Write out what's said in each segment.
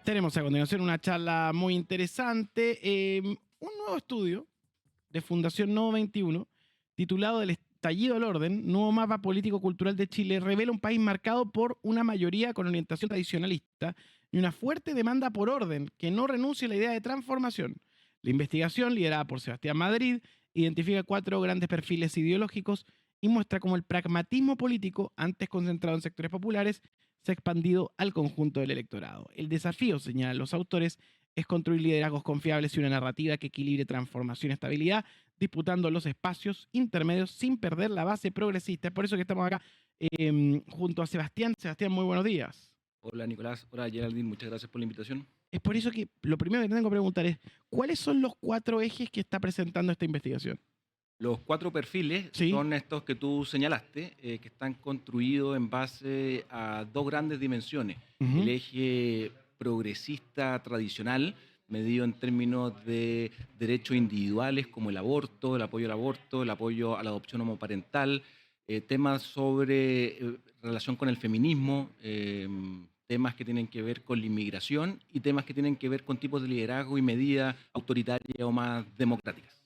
Tenemos a continuación una charla muy interesante. Un nuevo estudio de Fundación Nodo 21, titulado El estallido al orden, nuevo mapa político-cultural de Chile, revela un país marcado por una mayoría con orientación tradicionalista y una fuerte demanda por orden que no renuncia a la idea de transformación. La investigación, liderada por Sebastián Madrid, identifica 4 grandes perfiles ideológicos y muestra cómo el pragmatismo político, antes concentrado en sectores populares, se ha expandido al conjunto del electorado. El desafío, señalan los autores, es construir liderazgos confiables y una narrativa que equilibre transformación y estabilidad, disputando los espacios intermedios sin perder la base progresista. Es por eso que estamos acá junto a Sebastián. Sebastián, muy buenos días. Hola Nicolás, hola Geraldine, muchas gracias por la invitación. Es por eso que lo primero que tengo que preguntar es, ¿cuáles son los 4 ejes que está presentando esta investigación? Los 4 perfiles Sí. son estos que tú señalaste, que están construidos en base a 2 grandes dimensiones. El eje progresista tradicional, medido en términos de derechos individuales como el aborto, el apoyo a la adopción homoparental, temas sobre relación con el feminismo, temas que tienen que ver con la inmigración y temas que tienen que ver con tipos de liderazgo y medidas autoritarias o más democráticas.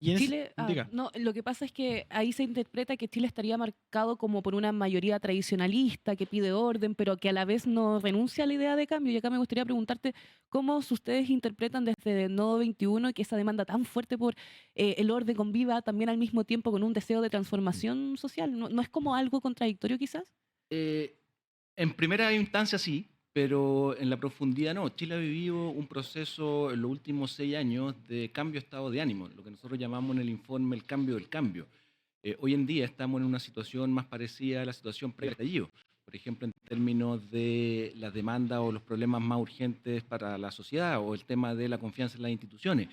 Y Chile, diga. no, lo que pasa es que ahí se interpreta que Chile estaría marcado como por una mayoría tradicionalista que pide orden, pero que a la vez no renuncia a la idea de cambio. Y acá me gustaría preguntarte cómo ustedes interpretan desde Nodo 21 que esa demanda tan fuerte por el orden conviva también al mismo tiempo con un deseo de transformación social. ¿No es como algo contradictorio quizás? En primera instancia sí, pero en la profundidad no. Chile ha vivido un proceso en los últimos 6 años de cambio de estado de ánimo, lo que nosotros llamamos en el informe el cambio del cambio. Hoy en día estamos en una situación más parecida a la situación previa al estallido. Por ejemplo, en términos de las demandas o los problemas más urgentes para la sociedad o el tema de la confianza en las instituciones.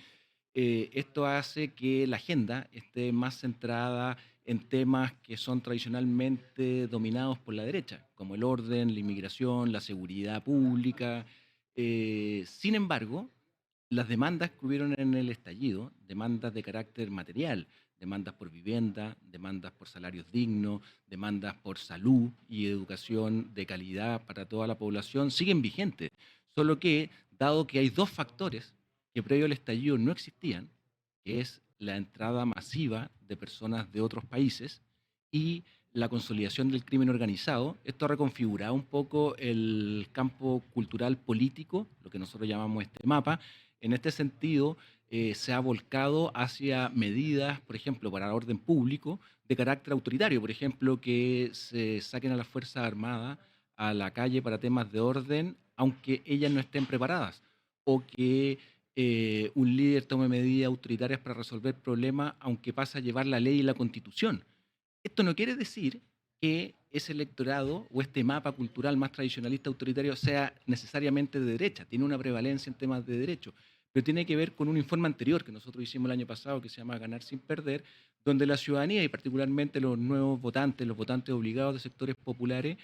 Esto hace que la agenda esté más centrada en temas que son tradicionalmente dominados por la derecha, como el orden, la inmigración, la seguridad pública. Sin embargo, las demandas que hubieron en el estallido, demandas de carácter material, demandas por vivienda, demandas por salarios dignos, demandas por salud y educación de calidad para toda la población, siguen vigentes. Solo que, dado que hay 2 factores que previo al estallido no existían, que es la entrada masiva de personas de otros países y la consolidación del crimen organizado, esto ha reconfigurado un poco el campo cultural político, lo que nosotros llamamos este mapa. En este sentido, se ha volcado hacia medidas, por ejemplo, para el orden público, de carácter autoritario, por ejemplo, que se saquen a las Fuerzas Armadas a la calle para temas de orden, aunque ellas no estén preparadas, o que un líder tome medidas autoritarias para resolver problemas, aunque pasa a llevar la ley y la constitución. Esto no quiere decir que ese electorado o este mapa cultural más tradicionalista autoritario sea necesariamente de derecha, tiene una prevalencia en temas de derecho, pero tiene que ver con un informe anterior que nosotros hicimos el año pasado que se llama Ganar sin perder, donde la ciudadanía y particularmente los nuevos votantes, los votantes obligados de sectores populares,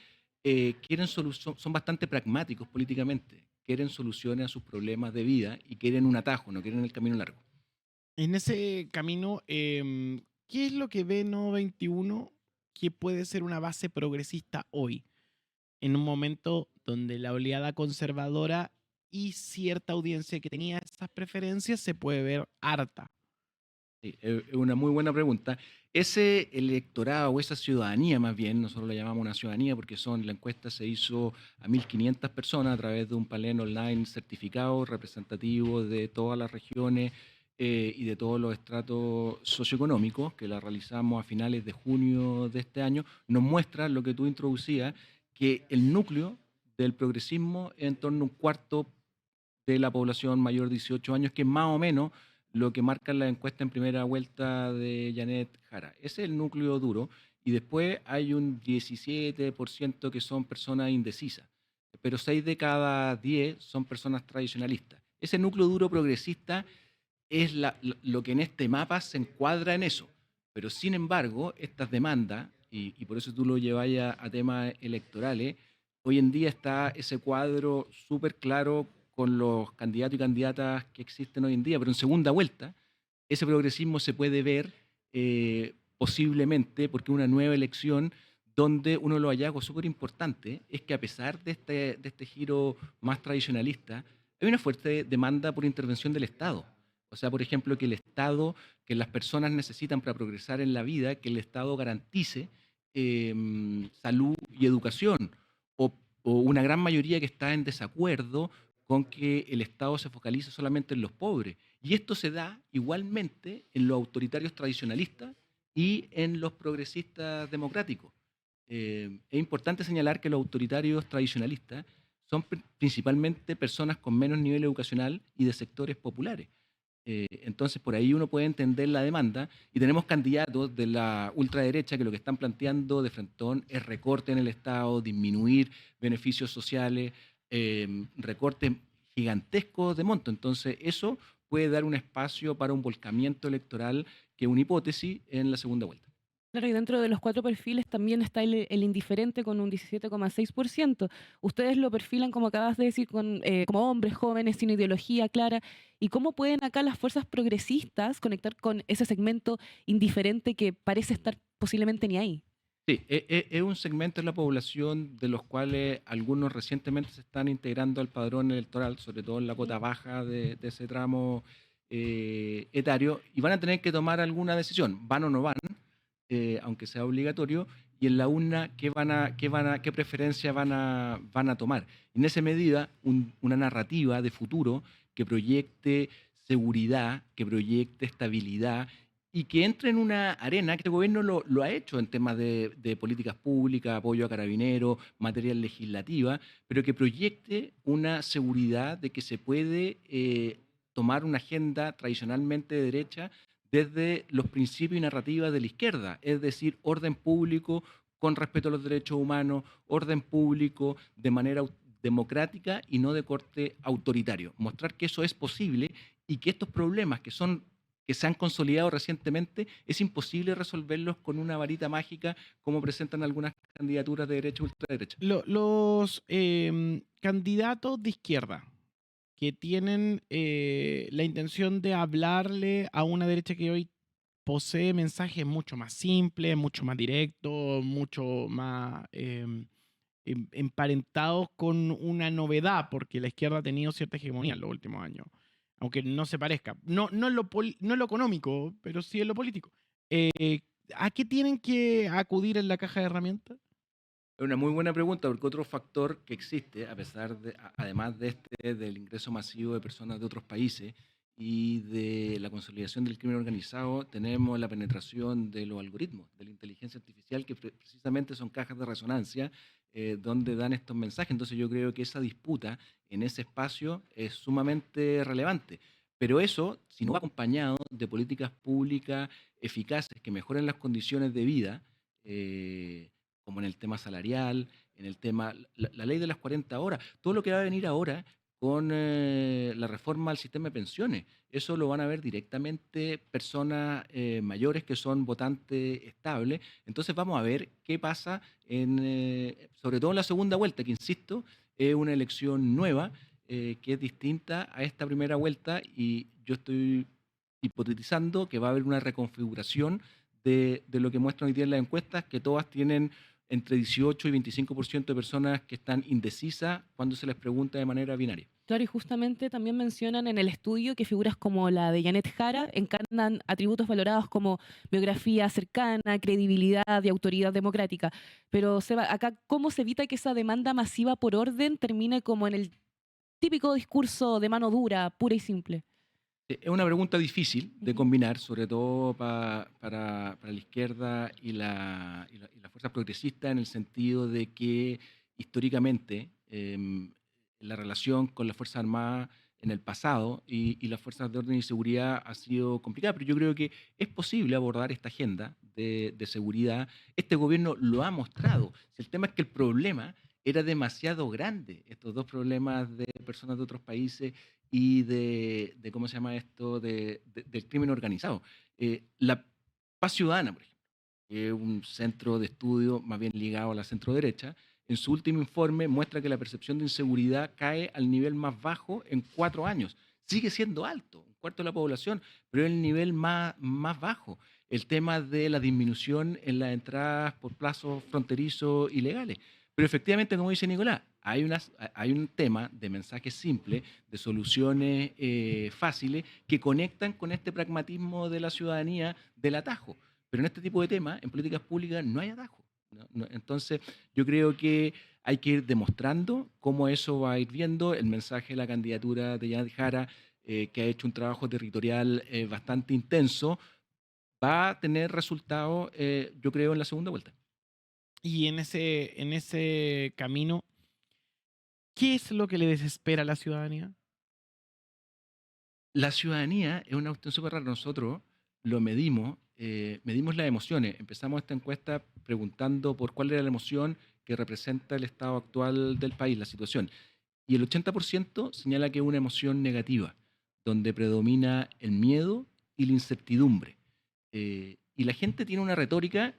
son bastante pragmáticos políticamente, quieren soluciones a sus problemas de vida y quieren un atajo, no quieren el camino largo. En ese camino, ¿qué es lo que ve Nodo 21 que puede ser una base progresista hoy? En un momento donde la oleada conservadora y cierta audiencia que tenía esas preferencias se puede ver harta. Sí, es una muy buena pregunta. Ese electorado o esa ciudadanía más bien, nosotros la llamamos una ciudadanía porque la encuesta se hizo a 1.500 personas a través de un panel online certificado, representativo de todas las regiones y de todos los estratos socioeconómicos, que la realizamos a finales de junio de este año, nos muestra lo que tú introducías, que el núcleo del progresismo es en torno a un cuarto de la población mayor de 18 años, que es más o menos lo que marca la encuesta en primera vuelta de Janet Jara. Ese es el núcleo duro. Y después hay un 17% que son personas indecisas, pero 6 de cada 10 son personas tradicionalistas. Ese núcleo duro progresista es lo que en este mapa se encuadra en eso. Pero sin embargo, estas demandas, y por eso tú lo llevas a temas electorales, hoy en día está ese cuadro súper claro con los candidatos y candidatas que existen hoy en día, pero en segunda vuelta, ese progresismo se puede ver posiblemente porque una nueva elección donde uno de los hallazgos súper importantes es que a pesar de este giro más tradicionalista, hay una fuerte demanda por intervención del Estado. O sea, por ejemplo, que el Estado, que las personas necesitan para progresar en la vida, que el Estado garantice salud y educación, o una gran mayoría que está en desacuerdo con que el Estado se focalice solamente en los pobres. Y esto se da igualmente en los autoritarios tradicionalistas y en los progresistas democráticos. Es importante señalar que los autoritarios tradicionalistas son principalmente personas con menos nivel educacional y de sectores populares. Entonces, por ahí uno puede entender la demanda y tenemos candidatos de la ultraderecha que lo que están planteando de frentón es recorte en el Estado, disminuir beneficios sociales, recortes gigantescos de monto. Entonces, eso puede dar un espacio para un volcamiento electoral que es una hipótesis en la segunda vuelta. Claro, y dentro de los 4 perfiles también está el indiferente con un 17,6%. Ustedes lo perfilan, como acabas de decir, como hombres jóvenes sin ideología clara. ¿Y cómo pueden acá las fuerzas progresistas conectar con ese segmento indiferente que parece estar posiblemente ni ahí? Sí, es un segmento de la población de los cuales algunos recientemente se están integrando al padrón electoral, sobre todo en la Ujú. cota baja de ese tramo etario, y van a tener que tomar alguna decisión, van o no van, aunque sea obligatorio, y en la urna qué preferencia van a tomar. En esa medida, una narrativa de futuro que proyecte seguridad, que proyecte estabilidad y que entre en una arena que este gobierno lo ha hecho en temas de políticas públicas, apoyo a carabineros, materia legislativa, pero que proyecte una seguridad de que se puede tomar una agenda tradicionalmente de derecha desde los principios y narrativas de la izquierda, es decir, orden público con respeto a los derechos humanos, orden público de manera democrática y no de corte autoritario. Mostrar que eso es posible y que estos problemas que se han consolidado recientemente, es imposible resolverlos con una varita mágica como presentan algunas candidaturas de derecha y ultraderecha. Los candidatos de izquierda que tienen la intención de hablarle a una derecha que hoy posee mensajes mucho más simples, mucho más directos, mucho más emparentados con una novedad, porque la izquierda ha tenido cierta hegemonía en los últimos años, aunque no se parezca. No en lo económico, pero sí en lo político. Eh, ¿A qué tienen que acudir en la caja de herramientas? Es una muy buena pregunta porque otro factor que existe, además de del ingreso masivo de personas de otros países y de la consolidación del crimen organizado, tenemos la penetración de los algoritmos, de la inteligencia artificial, que precisamente son cajas de resonancia donde dan estos mensajes. Entonces yo creo que esa disputa en ese espacio es sumamente relevante. Pero eso, si no va acompañado de políticas públicas eficaces que mejoren las condiciones de vida, como en el tema salarial, en el tema, la ley de las 40 horas, todo lo que va a venir ahora con la reforma al sistema de pensiones. Eso lo van a ver directamente personas mayores que son votantes estables. Entonces vamos a ver qué pasa, sobre todo en la segunda vuelta, que insisto, es una elección nueva, que es distinta a esta primera vuelta y yo estoy hipotetizando que va a haber una reconfiguración de lo que muestran hoy día en las encuestas, que todas tienen entre 18 y 25% de personas que están indecisas cuando se les pregunta de manera binaria. Claro, y justamente también mencionan en el estudio que figuras como la de Janet Jara encarnan atributos valorados como biografía cercana, credibilidad y autoridad democrática. Pero Seba, acá, ¿cómo se evita que esa demanda masiva por orden termine como en el típico discurso de mano dura, pura y simple? Es una pregunta difícil de Ujú. combinar, sobre todo para la izquierda y la fuerza progresista, en el sentido de que históricamente la relación con las Fuerzas Armadas en el pasado y las fuerzas de orden y seguridad ha sido complicada, pero yo creo que es posible abordar esta agenda de seguridad. Este gobierno lo ha mostrado. Si el tema es que el problema era demasiado grande, estos dos problemas de personas de otros países y ¿cómo se llama esto?, del crimen organizado. La Paz Ciudadana, por ejemplo, que es un centro de estudio más bien ligado a la centroderecha, en su último informe muestra que la percepción de inseguridad cae al nivel más bajo en 4 años. Sigue siendo alto, un cuarto de la población, pero es el nivel más bajo. el tema de la disminución en las entradas por plazos fronterizos ilegales. Pero efectivamente, como dice Nicolás, hay un tema de mensajes simples, de soluciones fáciles, que conectan con este pragmatismo de la ciudadanía del atajo. Pero en este tipo de temas, en políticas públicas, no hay atajo. Entonces, yo creo que hay que ir demostrando cómo eso va a ir viendo. El mensaje de la candidatura de Janet Jara, que ha hecho un trabajo territorial bastante intenso, va a tener resultados, yo creo, en la segunda vuelta. Y en ese camino, ¿qué es lo que le desespera a la ciudadanía? La ciudadanía es una cuestión súper rara. Nosotros lo medimos las emociones. Empezamos esta encuesta preguntando por cuál era la emoción que representa el estado actual del país, la situación. Y el 80% señala que es una emoción negativa, donde predomina el miedo y la incertidumbre. Y la gente tiene una retórica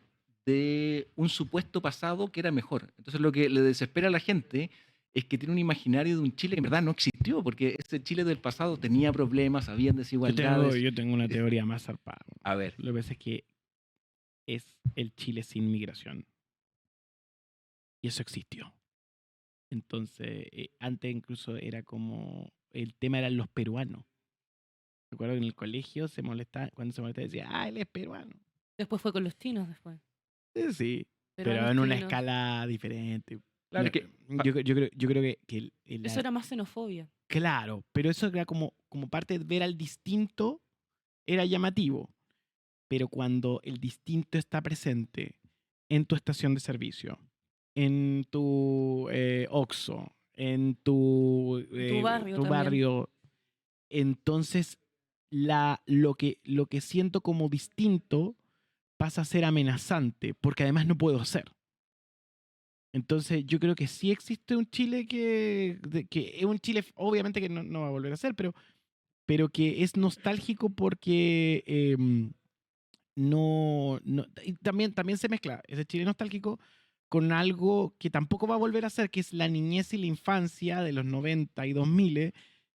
de un supuesto pasado que era mejor. Entonces lo que le desespera a la gente es que tiene un imaginario de un Chile que en verdad no existió, porque ese Chile del pasado tenía problemas, habían desigualdades. Yo tengo una teoría más zarpada. A ver, Lo que pasa es que es el Chile sin migración. Y eso existió. Entonces, antes incluso era como, el tema eran los peruanos. Recuerdo que en el colegio se molestaba, cuando se molestaba decía, ah, él es peruano. Después fue con los chinos después. Sí, pero Peruanos en una chinos. escala diferente. claro No, que yo creo que Eso era más xenofobia. claro, pero eso era como parte de ver al distinto era llamativo. Pero cuando el distinto está presente en tu estación de servicio, en tu OXXO, en tu barrio tu también. barrio, entonces lo que siento como distinto pasa a ser amenazante, porque además no puedo hacer. Entonces yo creo que sí existe un Chile que es un Chile, obviamente que no va a volver a ser, pero que es nostálgico porque y también se mezcla ese Chile nostálgico con algo que tampoco va a volver a ser, que es la niñez y la infancia de los 90 y 2000,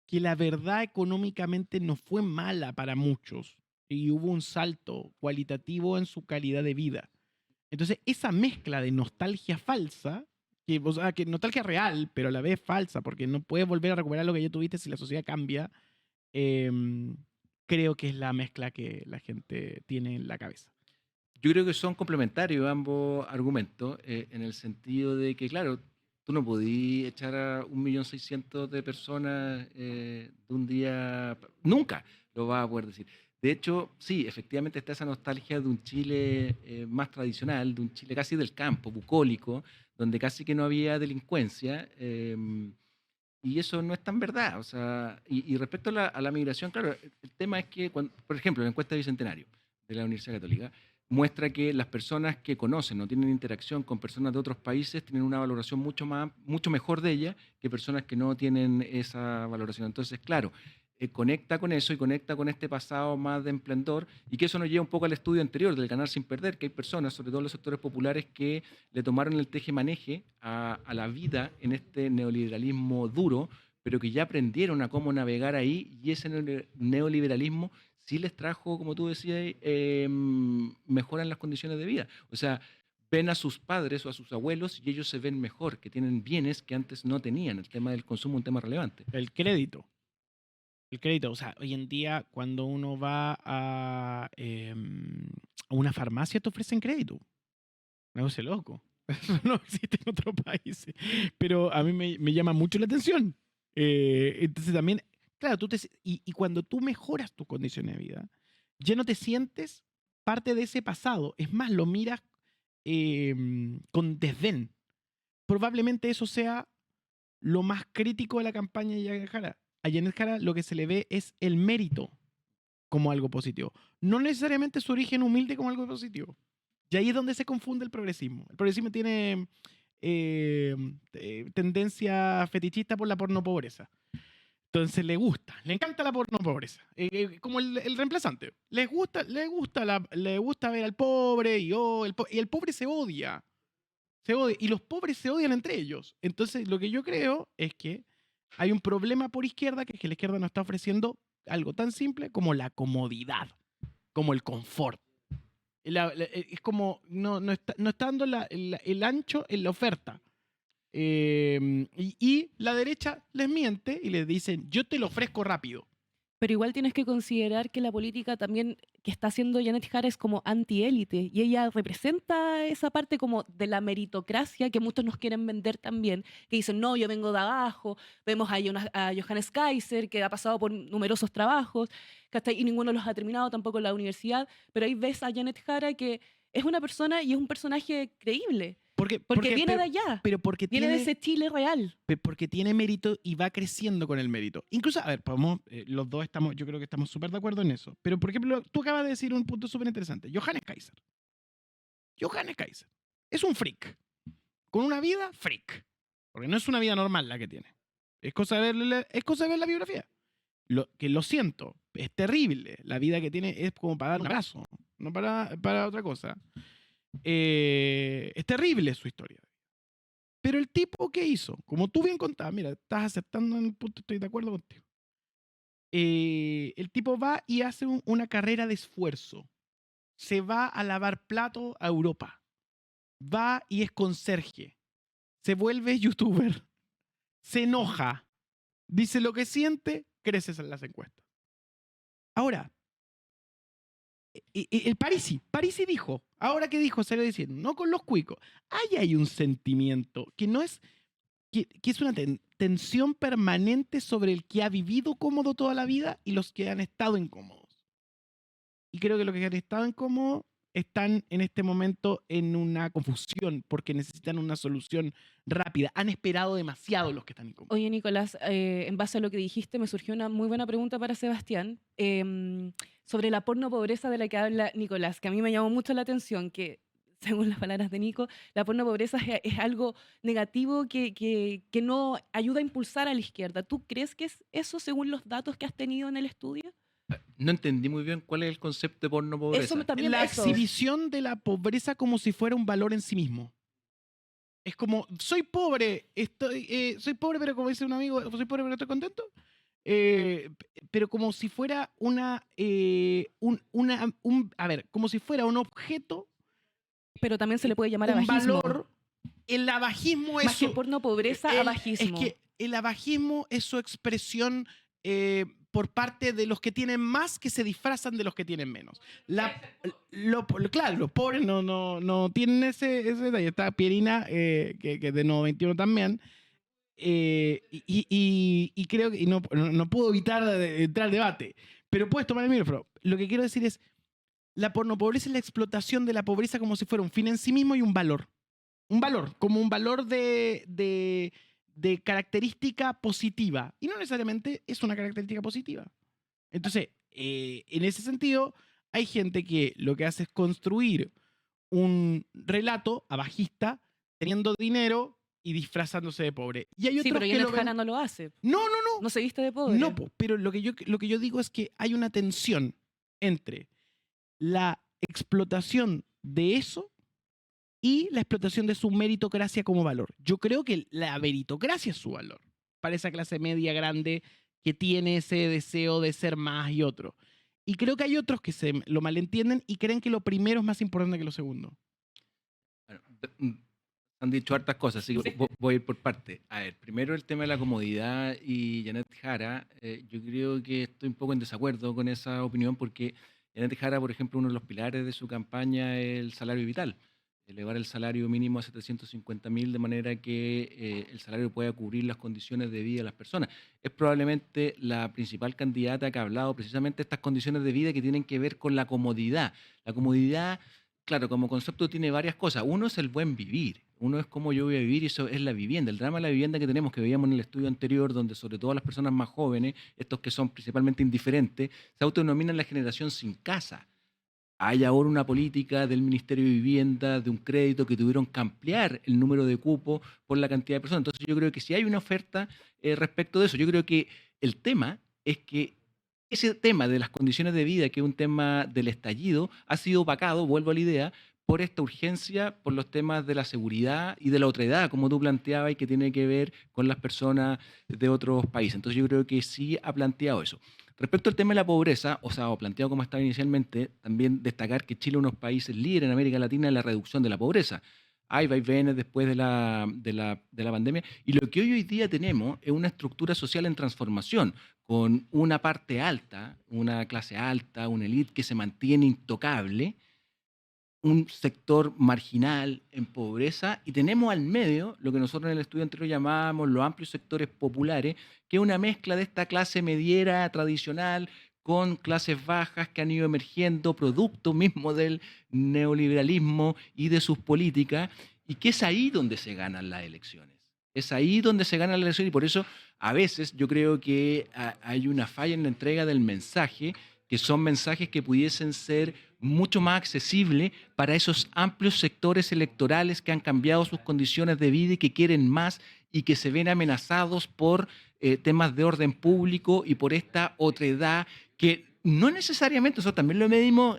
que la verdad económicamente no fue mala para muchos y hubo un salto cualitativo en su calidad de vida. Entonces, esa mezcla de nostalgia falsa, o sea, que nostalgia real, pero a la vez falsa, porque no puedes volver a recuperar lo que ya tuviste si la sociedad cambia, creo que es la mezcla que la gente tiene en la cabeza. yo creo que son complementarios ambos argumentos, en el sentido de que, claro, tú no podías echar a 1.600.000 de personas de un día, nunca lo vas a poder decir. De hecho, sí, efectivamente está esa nostalgia de un Chile más tradicional, de un Chile casi del campo, bucólico, donde casi que no había delincuencia, y eso no es tan verdad. O sea, y respecto a la migración, claro, el tema es que, por ejemplo, la encuesta de Bicentenario de la Universidad Católica muestra que las personas que conocen o tienen interacción con personas de otros países tienen una valoración mucho mejor de ellas que personas que no tienen esa valoración. Entonces, claro, conecta con eso y conecta con este pasado más de esplendor, y que eso nos lleva un poco al estudio anterior del Ganar sin Perder, que hay personas, sobre todo en los sectores populares, que le tomaron el teje-maneje a la vida en este neoliberalismo duro, pero que ya aprendieron a cómo navegar ahí, y ese neoliberalismo sí les trajo, como tú decías, mejora en las condiciones de vida. O sea, ven a sus padres o a sus abuelos y ellos se ven mejor, que tienen bienes que antes no tenían. El tema del consumo es un tema relevante. El crédito. El crédito, o sea, hoy en día cuando uno va a una farmacia te ofrecen crédito. Me hace loco. Eso no existe en otros países. Pero a mí me llama mucho la atención. Entonces también, claro, y cuando tú mejoras tus condiciones de vida, ya no te sientes parte de ese pasado. Es más, lo miras con desdén. Probablemente eso sea lo más crítico de la campaña de Janet Jara. A Janet Jara lo que se le ve es el mérito como algo positivo. No necesariamente su origen humilde como algo positivo. Y ahí es donde se confunde el progresismo. El progresismo tiene tendencia fetichista por la pornopobreza. Entonces le encanta la pornopobreza. Como el reemplazante. Le gusta ver al pobre y el pobre se odia. Y los pobres se odian entre ellos. Entonces, lo que yo creo es que hay un problema por izquierda, que es que la izquierda nos está ofreciendo algo tan simple como la comodidad, como el confort. Es como, no está dando el ancho en la oferta. Y la derecha les miente y les dicen, yo te lo ofrezco rápido. Pero igual tienes que considerar que la política también que está haciendo Janet Jara es como antiélite y ella representa esa parte como de la meritocracia que muchos nos quieren vender también, que dicen, no, yo vengo de abajo, vemos a Johannes Kaiser que ha pasado por numerosos trabajos, ¿cachai? Y ninguno los ha terminado, tampoco en la universidad, pero ahí ves a Janet Jara que es una persona y es un personaje creíble, porque viene de allá, Pero porque viene de tiene, ese Chile real. porque tiene mérito y va creciendo con el mérito. Incluso, a ver, los dos estamos, yo creo que estamos súper de acuerdo en eso. Pero, por ejemplo, tú acabas de decir un punto súper interesante. Johannes Kaiser. Johannes Kaiser es un freak. Con una vida freak. Porque no es una vida normal la que tiene. Es cosa de ver la biografía. Lo siento, es terrible. La vida que tiene es como para dar un abrazo, no para otra cosa. Es terrible su historia. Pero el tipo que hizo, como tú bien contabas, mira, estás aceptando en el punto, estoy de acuerdo contigo. El tipo va y hace una carrera de esfuerzo. Se va a lavar plato a Europa. Va y es conserje. Se vuelve youtuber. Se enoja. Dice lo que siente, creces en las encuestas. Ahora, el Parisi dijo, ahora que dijo, salió diciendo, no con los cuicos, ahí hay un sentimiento que no es, que es una tensión permanente sobre el que ha vivido cómodo toda la vida y los que han estado incómodos. Y creo que los que han estado incómodos están en este momento en una confusión porque necesitan una solución rápida. Han esperado demasiado los que están incómodos. Oye, Nicolás, en base a lo que dijiste, me surgió una muy buena pregunta para Sebastián sobre la porno pobreza de la que habla Nicolás, que a mí me llamó mucho la atención, que según las palabras de Nico, la porno pobreza es algo negativo que no ayuda a impulsar a la izquierda. ¿Tú crees que es eso según los datos que has tenido en el estudio? No entendí muy bien cuál es el concepto de porno pobreza. Eso también La eso. exhibición de la pobreza como si fuera un valor en sí mismo. Es como, soy pobre, soy pobre, pero como dice un amigo, soy pobre, pero estoy contento. Pero como si fuera como si fuera un objeto, Pero también se le puede llamar un abajismo. valor. El abajismo Más es que porno pobreza, abajismo. Es que el abajismo es su expresión por parte de los que tienen más que se disfrazan de los que tienen menos. Claro, los pobres no tienen ese detalle. Está Pierina, que es de 91 también. Y creo que no puedo evitar entrar al debate. Pero puedes tomar el micrófono. Lo que quiero decir es, la pornopobreza es la explotación de la pobreza como si fuera un fin en sí mismo y un valor. Un valor, como un valor de característica positiva. Y no necesariamente es una característica positiva. Entonces, en ese sentido, hay gente que lo que hace es construir un relato abajista teniendo dinero y disfrazándose de pobre. Y hay otros Sí, pero que Janet lo ven... Jara no lo hace. No. No se viste de pobre. No, pero lo que yo digo es que hay una tensión entre la explotación de eso y la explotación de su meritocracia como valor. Yo creo que la meritocracia es su valor para esa clase media grande que tiene ese deseo de ser más y otro. Y creo que hay otros que lo malentienden y creen que lo primero es más importante que lo segundo. Bueno, han dicho hartas cosas, así que voy a ir por parte. A ver, primero el tema de la comodidad y Janet Jara. Yo creo que estoy un poco en desacuerdo con esa opinión porque Janet Jara, por ejemplo, uno de los pilares de su campaña es el salario vital. Elevar el salario mínimo a 750.000 de manera que el salario pueda cubrir las condiciones de vida de las personas. Es probablemente la principal candidata que ha hablado precisamente de estas condiciones de vida que tienen que ver con la comodidad. La comodidad, claro, como concepto tiene varias cosas. Uno es el buen vivir. Uno es cómo yo voy a vivir y eso es la vivienda. El drama de la vivienda que tenemos, que veíamos en el estudio anterior, donde sobre todo las personas más jóvenes, estos que son principalmente indiferentes, se autodenominan la generación sin casa. Hay ahora una política del Ministerio de Vivienda, de un crédito que tuvieron que ampliar el número de cupos por la cantidad de personas. Entonces yo creo que si hay una oferta respecto de eso, yo creo que el tema es que ese tema de las condiciones de vida, que es un tema del estallido, ha sido opacado, vuelvo a la idea, por esta urgencia, por los temas de la seguridad y de la otredad, como tú planteabas, y que tiene que ver con las personas de otros países. Entonces yo creo que sí ha planteado eso. Respecto al tema de la pobreza, o planteado como estaba inicialmente, también destacar que Chile es uno de los países líderes en América Latina en la reducción de la pobreza. Hay vaivenes después de la pandemia, y lo que hoy día tenemos es una estructura social en transformación, con una parte alta, una clase alta, una élite que se mantiene intocable, un sector marginal en pobreza, y tenemos al medio lo que nosotros en el estudio anterior llamábamos los amplios sectores populares, que es una mezcla de esta clase mediera tradicional con clases bajas que han ido emergiendo, producto mismo del neoliberalismo y de sus políticas, y que es ahí donde se ganan las elecciones. Es ahí donde se ganan las elecciones, y por eso a veces yo creo que hay una falla en la entrega del mensaje, que son mensajes que pudiesen ser mucho más accesibles para esos amplios sectores electorales que han cambiado sus condiciones de vida y que quieren más y que se ven amenazados por temas de orden público y por esta otredad que no necesariamente, eso también lo medimos,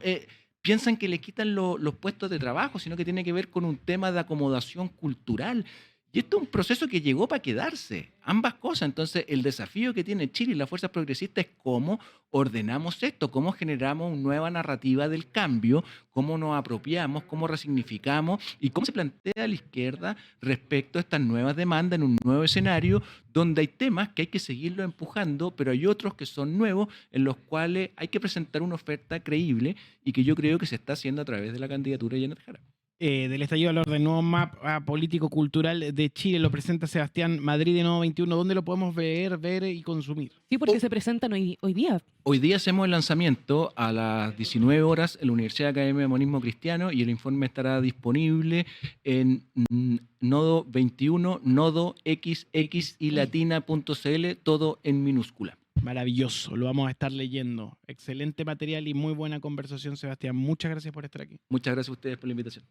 piensan que le quitan los puestos de trabajo, sino que tiene que ver con un tema de acomodación cultural. Y esto es un proceso que llegó para quedarse, ambas cosas. Entonces, el desafío que tiene Chile y las fuerzas progresistas es cómo ordenamos esto, cómo generamos una nueva narrativa del cambio, cómo nos apropiamos, cómo resignificamos y cómo se plantea la izquierda respecto a estas nuevas demandas en un nuevo escenario donde hay temas que hay que seguirlo empujando, pero hay otros que son nuevos en los cuales hay que presentar una oferta creíble y que yo creo que se está haciendo a través de la candidatura de Janet Jara. Del estallido al orden, nuevo mapa político-cultural de Chile, lo presenta Sebastián Madrid de Nuevo 21. ¿Dónde lo podemos ver y consumir? Sí, porque se presentan hoy día. Hoy día hacemos el lanzamiento a las 19 horas en la Universidad Academia de Monismo Cristiano, y el informe estará disponible en Nodo 21, Nodo XX y latina.cl, todo en minúscula. Maravilloso, lo vamos a estar leyendo. Excelente material y muy buena conversación, Sebastián. Muchas gracias por estar aquí. Muchas gracias a ustedes por la invitación.